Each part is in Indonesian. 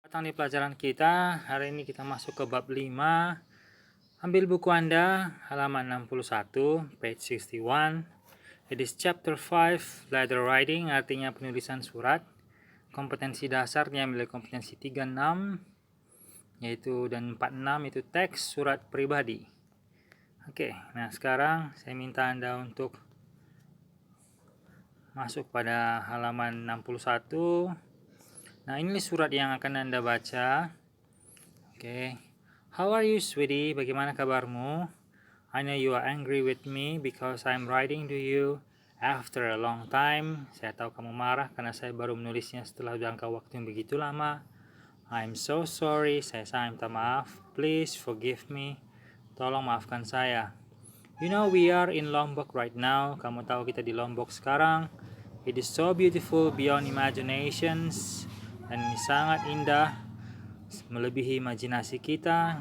Datang di pelajaran kita, hari ini kita masuk ke bab 5. Ambil buku Anda, halaman 61, page 61. It is chapter 5, letter writing, artinya penulisan surat. Kompetensi dasarnya mulai kompetensi 36, yaitu dan 46 itu teks surat pribadi. Oke, nah sekarang saya minta Anda untuk masuk pada halaman 61. Nah, ini surat yang akan Anda baca. Oke. How are you, sweetie? Bagaimana kabarmu? I know you are angry with me because I'm writing to you after a long time. Saya tahu kamu marah karena saya baru menulisnya setelah jangka waktu yang begitu lama. I'm so sorry. Saya sangat minta maaf. Please forgive me. Tolong maafkan saya. You know we are in Lombok right now. Kamu tahu kita di Lombok sekarang. It is so beautiful beyond imaginations. Dan ini sangat indah, melebihi imajinasi kita.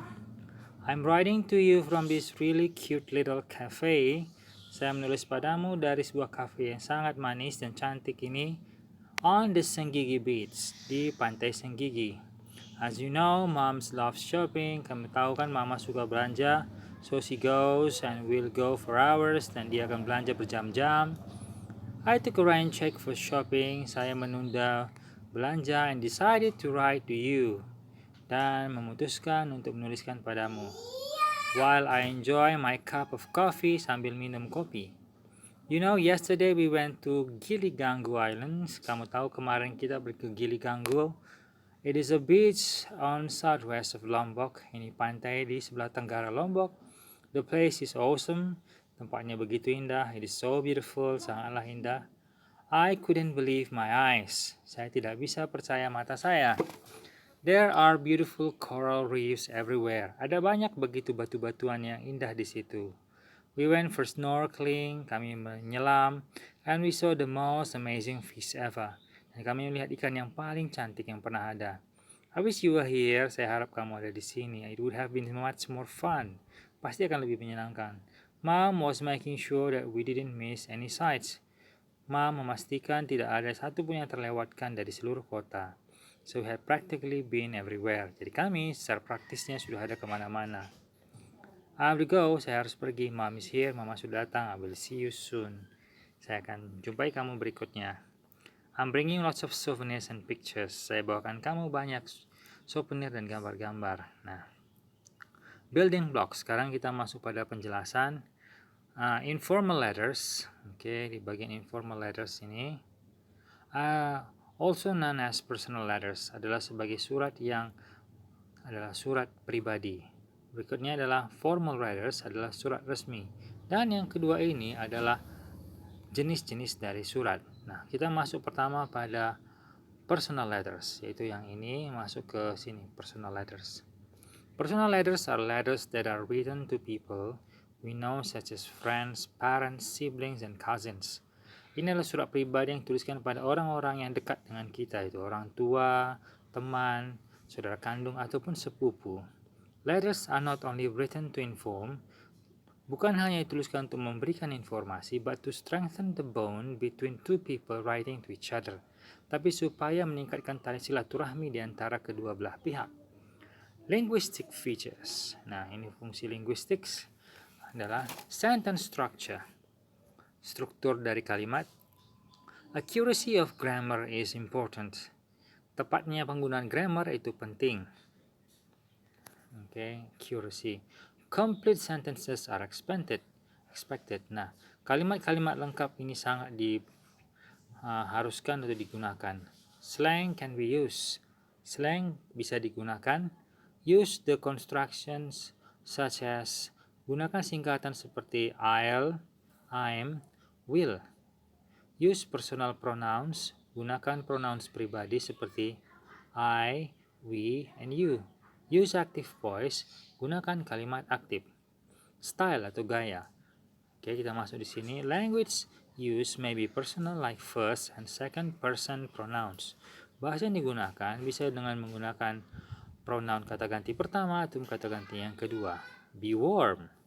I'm writing to you from this really cute little cafe. Saya menulis padamu dari sebuah cafe yang sangat manis dan cantik ini. On the Senggigi Beach, di pantai Senggigi. As you know, moms love shopping. Kamu tahu kan mama suka belanja. So she goes and will go for hours. Dan dia akan belanja berjam-jam. I took a rain check for shopping. Saya menunda belanja and decided to write to you. Dan memutuskan untuk menuliskan padamu. While I enjoy my cup of coffee sambil minum kopi. You know, yesterday we went to Giligangu Islands. Kamu tahu kemarin kita pergi ke Giligangu. It is a beach on southwest of Lombok. Ini pantai di sebelah tenggara Lombok. The place is awesome. Tempatnya begitu indah. It is so beautiful. Sangatlah indah. I couldn't believe my eyes. Saya tidak bisa percaya mata saya. There are beautiful coral reefs everywhere. Ada banyak begitu batu-batuan yang indah di situ. We went for snorkeling, kami menyelam, and we saw the most amazing fish ever. Dan kami melihat ikan yang paling cantik yang pernah ada. I wish you were here. Saya harap kamu ada di sini. It would have been much more fun. Pasti akan lebih menyenangkan. Mom was making sure that we didn't miss any sights. Mom memastikan tidak ada satu pun yang terlewatkan dari seluruh kota. So we have practically been everywhere. Jadi kami secara praktisnya sudah ada kemana-mana. I have to go, saya harus pergi. Mom is here, mama sudah datang. I will see you soon. Saya akan jumpai kamu berikutnya. I'm bringing lots of souvenirs and pictures. Saya bawakan kamu banyak souvenir dan gambar-gambar. Nah, building blocks. Sekarang kita masuk pada penjelasan. Informal letters. Oke, di bagian informal letters ini. Also known as personal letters adalah sebagai surat yang adalah surat pribadi. Berikutnya adalah formal letters adalah surat resmi. Dan yang kedua ini adalah jenis-jenis dari surat. Nah, kita masuk pertama pada personal letters, yaitu yang ini masuk ke sini, personal letters. Personal letters are letters that are written to people we know such as friends, parents, siblings, and cousins. Ini adalah surat pribadi yang dituliskan pada orang-orang yang dekat dengan kita, itu orang tua, teman, saudara kandung, ataupun sepupu. Letters are not only written to inform, bukan hanya dituliskan untuk memberikan informasi, but to strengthen the bond between two people writing to each other. Tapi supaya meningkatkan tali silaturahmi di antara kedua belah pihak. Linguistic features. Nah, ini fungsi linguistics adalah sentence structure. Struktur dari kalimat. Accuracy of grammar is important. Tepatnya penggunaan grammar itu penting. Okay, accuracy. Complete sentences are expected. Nah, kalimat-kalimat lengkap ini sangat diharuskan untuk digunakan. Slang can be used. Slang bisa digunakan. Use the constructions such as gunakan singkatan seperti I'll, I'm, will. Use personal pronouns. Gunakan pronouns pribadi seperti I, we, and you. Use active voice, gunakan kalimat aktif. Style atau gaya. Oke, kita masuk di sini. Language use may be personal like first and second person pronouns. Bahasa yang digunakan bisa dengan menggunakan pronoun kata ganti pertama atau kata ganti yang kedua. Be warm.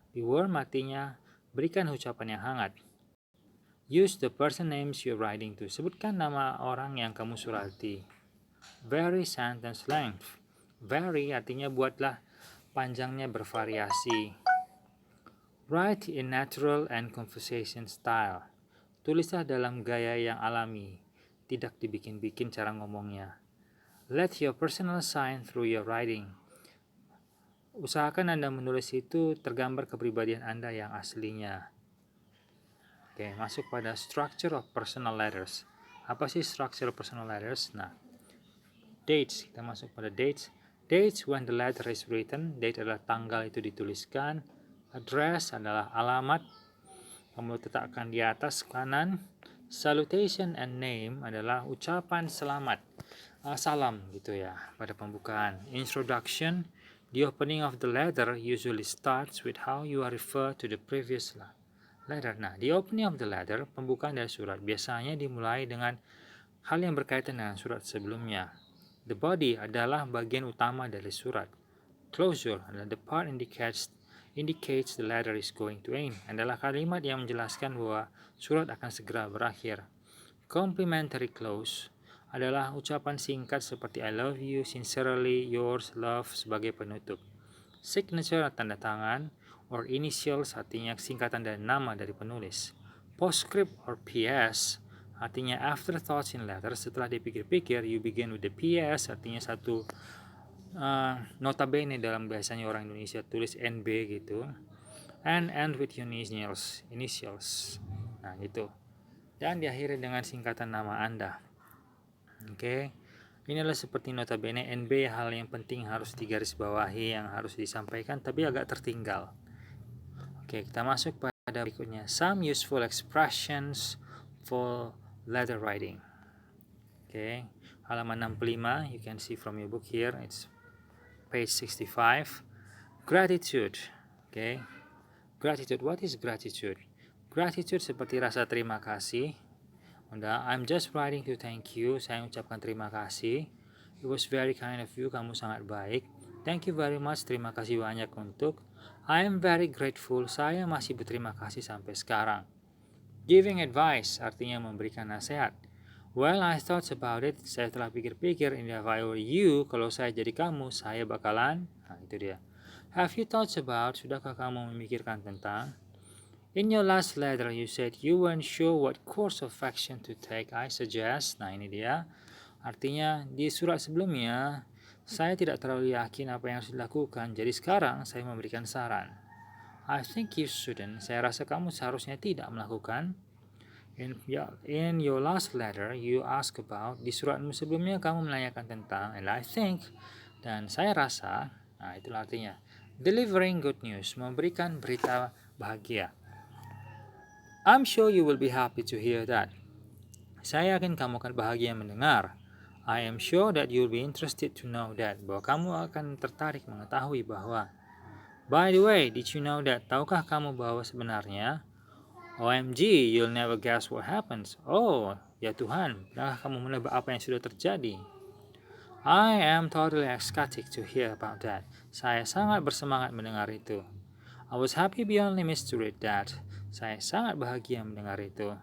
Be warm artinya berikan ucapan yang hangat. Use the person names you're writing to. Sebutkan nama orang yang kamu surati. Vary sentence length. Vary artinya buatlah panjangnya bervariasi. Write in natural and conversation style. Tulislah dalam gaya yang alami, tidak dibikin-bikin cara ngomongnya. Let your personal shine through your writing. Usahakan Anda menulis itu tergambar kepribadian Anda yang aslinya. Oke, masuk pada structure of personal letters. Apa sih structure of personal letters? Nah, dates, kita masuk pada dates. Dates when the letter is written. Date adalah tanggal itu dituliskan. Address adalah alamat. Kamu letakkan di atas kanan. Salutation and name adalah ucapan selamat. Salam gitu ya pada pembukaan. Introduction, the opening of the letter usually starts with how you are referred to the previous letter. Nah, the opening of the letter, pembukaan dari surat, biasanya dimulai dengan hal yang berkaitan dengan surat sebelumnya. The body adalah bagian utama dari surat. Closure adalah the part indicates the letter is going to end. Adalah kalimat yang menjelaskan bahwa surat akan segera berakhir. Complimentary close adalah ucapan singkat seperti I love you, sincerely, yours, love sebagai penutup. Signature tanda tangan, or initials artinya singkatan dari nama dari penulis. Postscript or PS artinya afterthoughts in letter. Setelah dipikir-pikir, you begin with the PS artinya satu notabene dalam bahasanya orang Indonesia tulis NB gitu. And end with initials. Nah gitu. Dan diakhiri dengan singkatan nama Anda. Oke. Ini adalah seperti notabene NB, hal yang penting harus digarisbawahi, yang harus disampaikan tapi agak tertinggal. Oke, kita masuk pada berikutnya. Some useful expressions for letter writing. Oke, halaman 65, you can see from your book here, it's page 65. Gratitude. Oke. Gratitude, what is gratitude? Gratitude seperti rasa terima kasih. I'm just writing to thank you. Saya ucapkan terima kasih. It was very kind of you. Kamu sangat baik. Thank you very much. Terima kasih banyak untuk. I am very grateful. Saya masih berterima kasih sampai sekarang. Giving advice artinya memberikan nasihat. Well, I thought about it. Saya telah pikir-pikir. If I were you, kalau saya jadi kamu, saya bakalan. Nah, itu dia. Have you thought about? Sudahkah kamu memikirkan tentang? In your last letter, you said you weren't sure what course of action to take. I suggest. Nah, ini dia. Artinya, di surat sebelumnya, saya tidak terlalu yakin apa yang harus dilakukan. Jadi sekarang, saya memberikan saran. I think you shouldn't. Saya rasa kamu seharusnya tidak melakukan. In your last letter, you ask about. Di suratmu sebelumnya, kamu menanyakan tentang. And I think. Dan saya rasa. Nah, itulah artinya. Delivering good news. Memberikan berita bahagia. I'm sure you will be happy to hear that. Saya yakin kamu akan bahagia mendengar. I am sure that you will be interested to know that. Bahwa kamu akan tertarik mengetahui bahwa. By the way, did you know that? Tahukah kamu bahwa sebenarnya? OMG, you'll never guess what happens. Oh, ya Tuhan, pernahkah kamu menebak apa yang sudah terjadi? I am totally ecstatic to hear about that. Saya sangat bersemangat mendengar itu. I was happy beyond limits to read that. Saya sangat bahagia mendengar itu.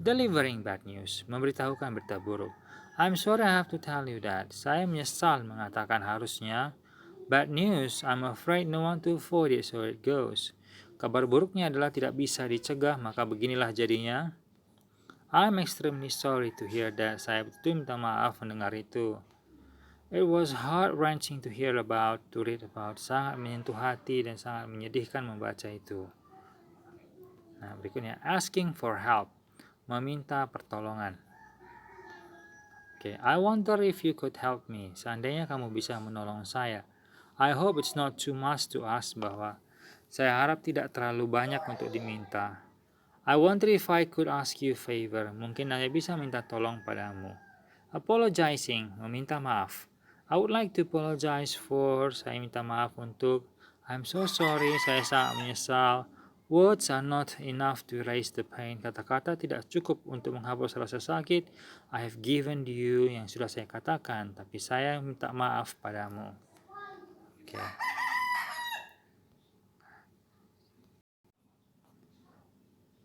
Delivering bad news, memberitahukan berita buruk. I'm sorry I have to tell you that. Saya menyesal mengatakan harusnya. Bad news, I'm afraid no one to avoid it, so it goes. Kabar buruknya adalah tidak bisa dicegah, maka beginilah jadinya. I'm extremely sorry to hear that. Saya betul minta maaf mendengar itu. It was heart-wrenching to read about. Sangat menyentuh hati dan sangat menyedihkan membaca itu. Nah, berikutnya, asking for help. Meminta pertolongan. Okay, I wonder if you could help me. Seandainya kamu bisa menolong saya. I hope it's not too much to ask bahwa saya harap tidak terlalu banyak untuk diminta. I wonder if I could ask you a favor. Mungkin saya bisa minta tolong padamu. Apologizing, meminta maaf. I would like to apologize for, saya minta maaf untuk. I'm so sorry, saya sangat menyesal. Words are not enough to erase the pain. Kata-kata tidak cukup untuk menghapus rasa sakit. I have given you, yang sudah saya katakan, tapi saya minta maaf padamu. Okay.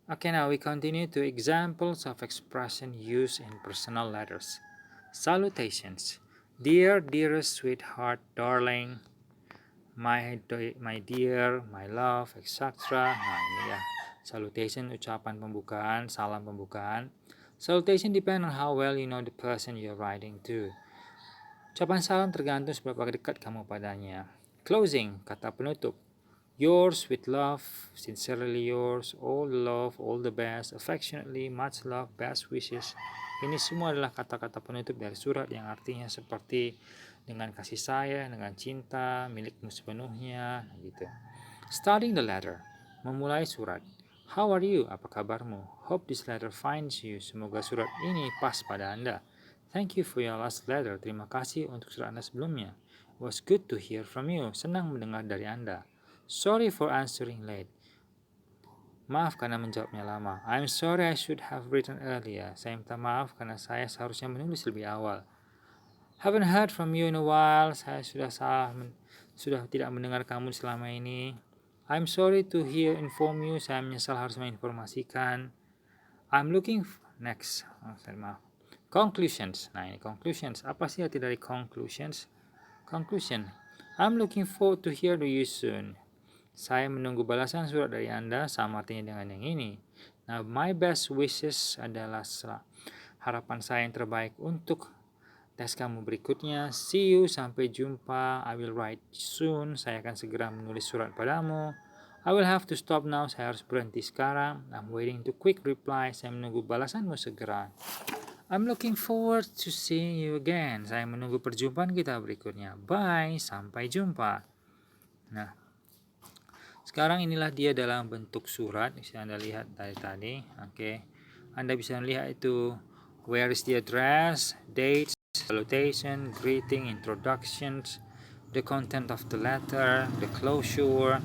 Okay, now we continue to examples of expression used in personal letters. Salutations. Dear, dearest, sweetheart, darling, my dear, my love, etc. Nah, ini ya. Salutation, ucapan pembukaan, salam pembukaan. Salutation depend on how well you know the person you're writing to. Ucapan salam tergantung seberapa dekat kamu padanya. Closing, kata penutup. Yours with love, sincerely yours, all the love, all the best, affectionately, much love, best wishes. Ini semua adalah kata-kata penutup dari surat yang artinya seperti dengan kasih sayang, dengan cinta, milikmu sepenuhnya, gitu. Starting the letter, memulai surat. How are you? Apa kabarmu? Hope this letter finds you. Semoga surat ini pas pada Anda. Thank you for your last letter. Terima kasih untuk surat Anda sebelumnya. It was good to hear from you. Senang mendengar dari Anda. Sorry for answering late. Maaf karena menjawabnya lama. I'm sorry I should have written earlier. Saya minta maaf karena saya seharusnya menulis lebih awal. Haven't heard from you in a while. Saya sudah tidak mendengar kamu selama ini. I'm sorry to inform you. Saya menyesal harus menginformasikan. I'm looking next. Maaf. Conclusions. Nah, ini conclusions. Apa sih arti dari conclusions? Conclusion. I'm looking forward to hear you soon. Saya menunggu balasan surat dari Anda, sama artinya dengan yang ini. Nah, my best wishes adalah harapan saya yang terbaik untuk tes kamu berikutnya. See you, sampai jumpa. I will write soon. Saya akan segera menulis surat padamu. I will have to stop now. Saya harus berhenti sekarang. I'm waiting to quick reply. Saya menunggu balasanmu segera. I'm looking forward to seeing you again. Saya menunggu perjumpaan kita berikutnya. Bye, sampai jumpa. Nah, sekarang inilah dia dalam bentuk surat. Bisa Anda lihat dari tadi. Oke. Anda bisa melihat itu where is the address, dates, salutation, greeting, introductions, the content of the letter, the closure,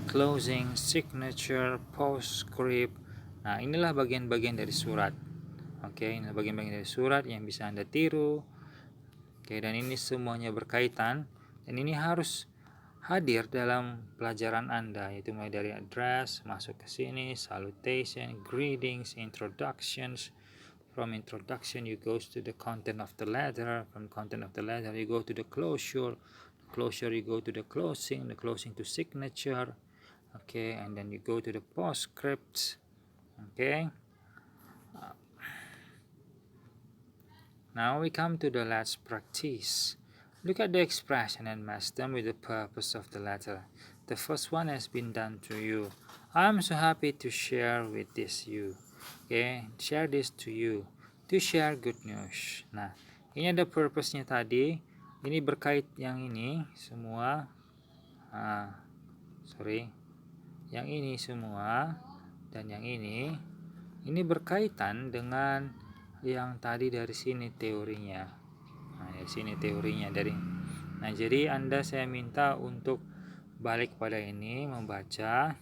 closing, signature, postscript. Nah, inilah bagian-bagian dari surat. Oke, ini bagian-bagian dari surat yang bisa Anda tiru. Oke, dan ini semuanya berkaitan dan ini harus hadir dalam pelajaran Anda, yaitu mulai dari address, masuk ke sini, salutation, greetings, introductions. From introduction you go to the content of the letter, from content of the letter you go to the closure you go to the closing to signature, okay, and then you go to the postscript, okay. Now we come to the let's practice. Look at the expression and match them with the purpose of the letter. The first one has been done to you. I'm so happy to share with this you. Okay, share this to you. To share good news. Nah, ini ada purpose-nya tadi. Ini berkait yang ini semua. Yang ini semua dan yang ini berkaitan dengan yang tadi dari sini teorinya. Nah, dari sini teorinya Nah, jadi saya minta untuk balik pada ini, membaca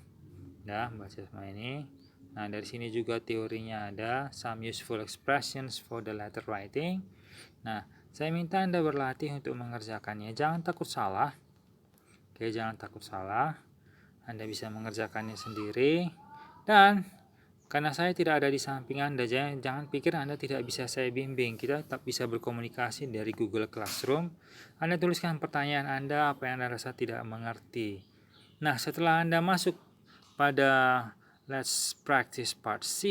semua ini. Nah, dari sini juga teorinya ada some useful expressions for the letter writing. Nah, saya minta Anda berlatih untuk mengerjakannya. Jangan takut salah. Oke, jangan takut salah. Anda bisa mengerjakannya sendiri. Dan karena saya tidak ada di samping Anda, jangan pikir Anda tidak bisa saya bimbing. Kita tetap bisa berkomunikasi dari Google Classroom. Anda tuliskan pertanyaan Anda, apa yang Anda rasa tidak mengerti. Nah, setelah Anda masuk pada Let's Practice Part C,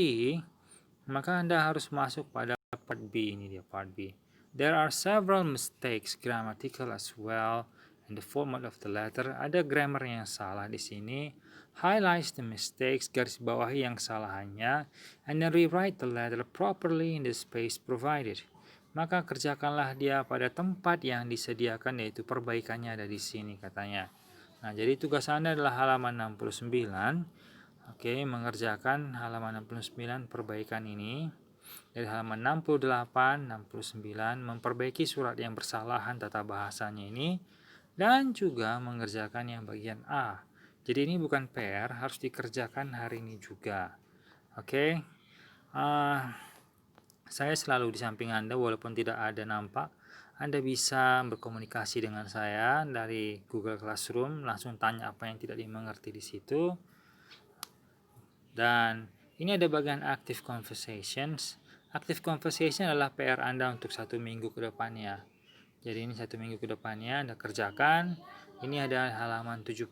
maka Anda harus masuk pada Part B. Ini dia Part B. There are several mistakes, grammatical as well, in the format of the letter. Ada grammar yang salah di sini. Highlights the mistakes, garis bawahi yang kesalahannya, and then rewrite the letter properly in the space provided. Maka kerjakanlah dia pada tempat yang disediakan, yaitu perbaikannya ada di sini katanya. Nah, jadi tugas Anda adalah halaman 69. Oke, mengerjakan halaman 69 perbaikan ini. Dari halaman 68, 69 memperbaiki surat yang bersalahan tata bahasanya ini. Dan juga mengerjakan yang bagian A. Jadi ini bukan PR, harus dikerjakan hari ini juga. Oke. Saya selalu di samping Anda walaupun tidak ada nampak. Anda bisa berkomunikasi dengan saya dari Google Classroom, langsung tanya apa yang tidak dimengerti di situ. Dan ini ada bagian active conversations. Active conversation adalah PR Anda untuk 1 minggu ke depannya. Jadi ini 1 minggu ke depannya Anda kerjakan. Ini ada halaman 70.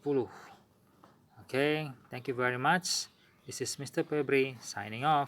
Oke, thank you very much. This is Mr. Febri signing off.